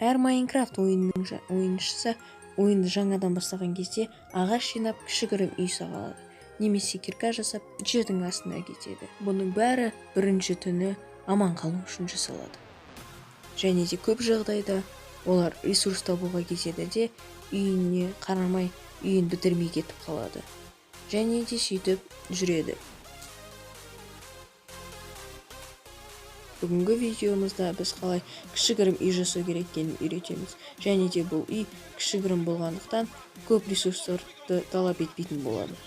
Әр Майнкрафт ойыншысы ойынды жаңадан бастаған кезде ағаш жинап кішігірім үй салады, немесе кирка жасап жердің астына кетеді. Бұның бәрі бірінші түні аман қалу үшін жасалады. Және де көп жағдайда олар ресурс табуға кетеді де үйіне қарамай үйін бітірмей кетіп қалады. Және де сөйтіп жүреді. Бүгінгі видеомызда біз қалай кішігірім үй жасау керек екенін үйретеміз. Және де бұл үй кішігірім болғандықтан көп ресурстарды талап етпейтін болады.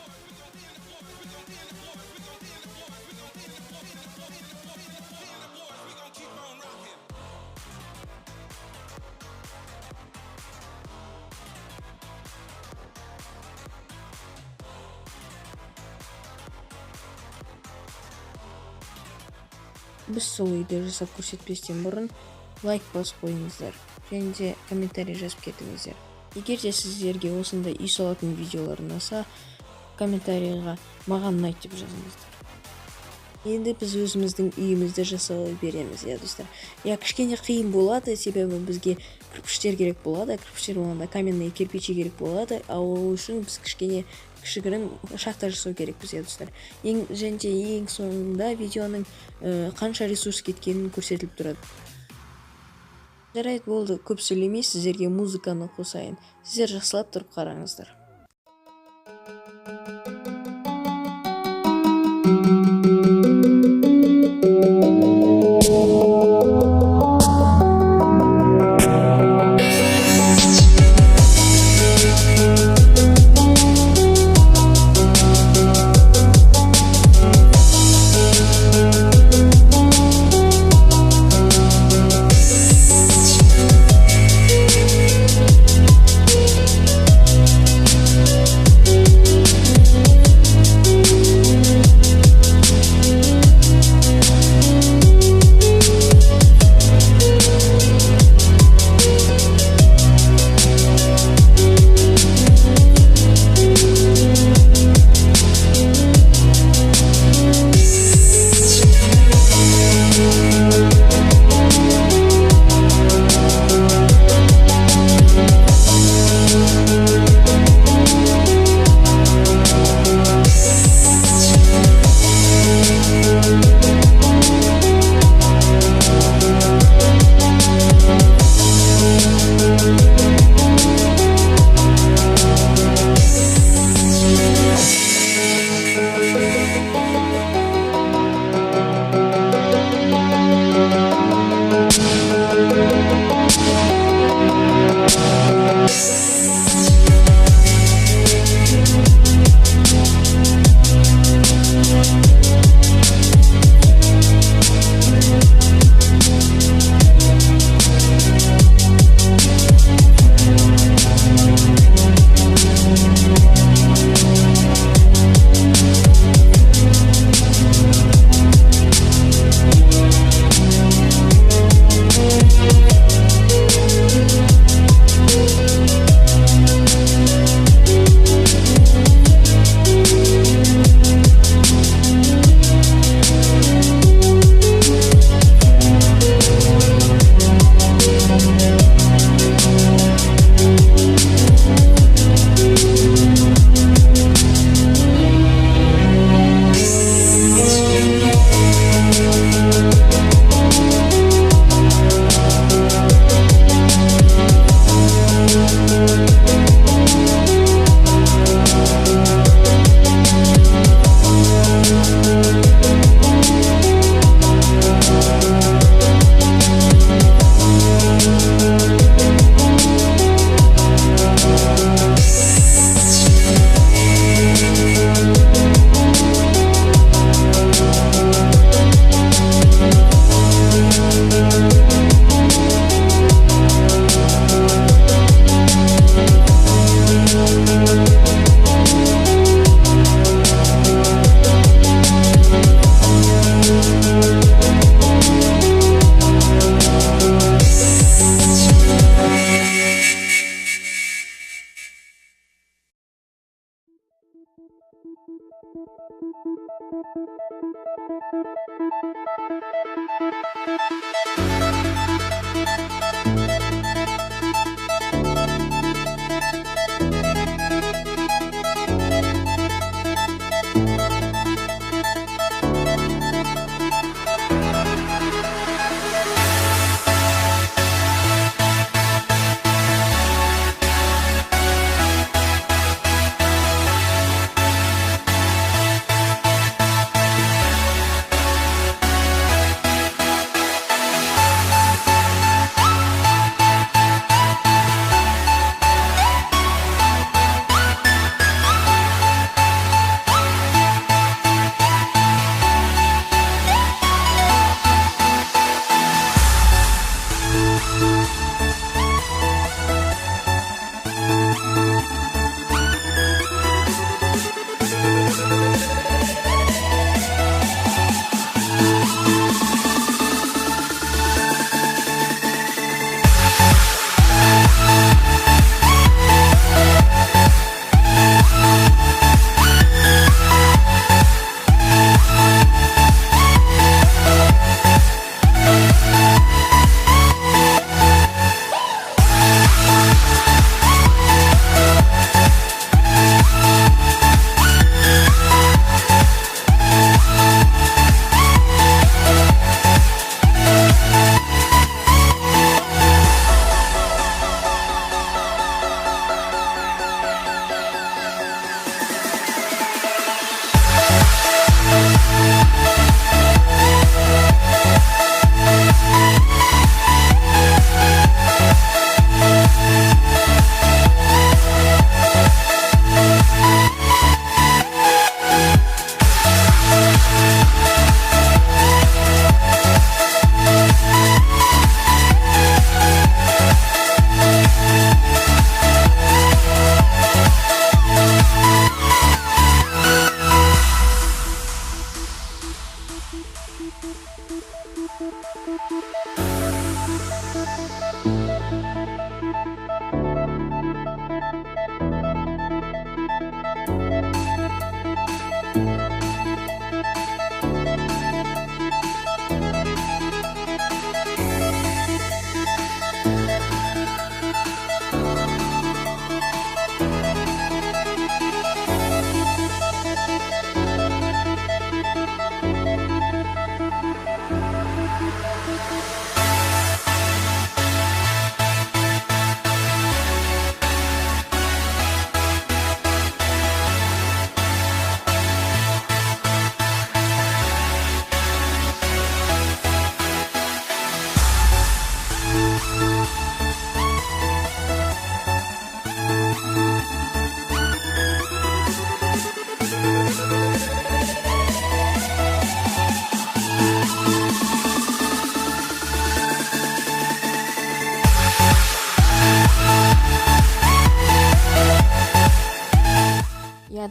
Біз сол үйді жасап көрсетпестен бұрын лайк басып қойыңыздар және де комментарий жазып кетіңіздер. Егер де сіздерге осындай үй салатын видеолар ұнаса, комментарийға маған ұнайды деп жазыңыздар. Енді біз өзіміздің үйімізді жасай береміз, достар. Кішкене қиын болады, себебі бізге кірпіштер керек болады. Кірпіштер болғанда каменный кирпичи керек болады, ол үшін біз кішігірім шахта жасау керекпіз, достар. Және де ең соңында видеоның қанша ресурс кеткенін көрсетіліп тұрады. Жарайды, болды, көп сөйлемей, сіздерге музыканы қосайын. Сіздер жақсылап тұрып қараңыздар.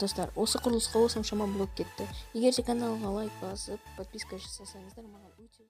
Достар, осы құрылысқа осыншама блок кетті. Егер де каналға лайк басып, подписка жасасаңыздар, маған өте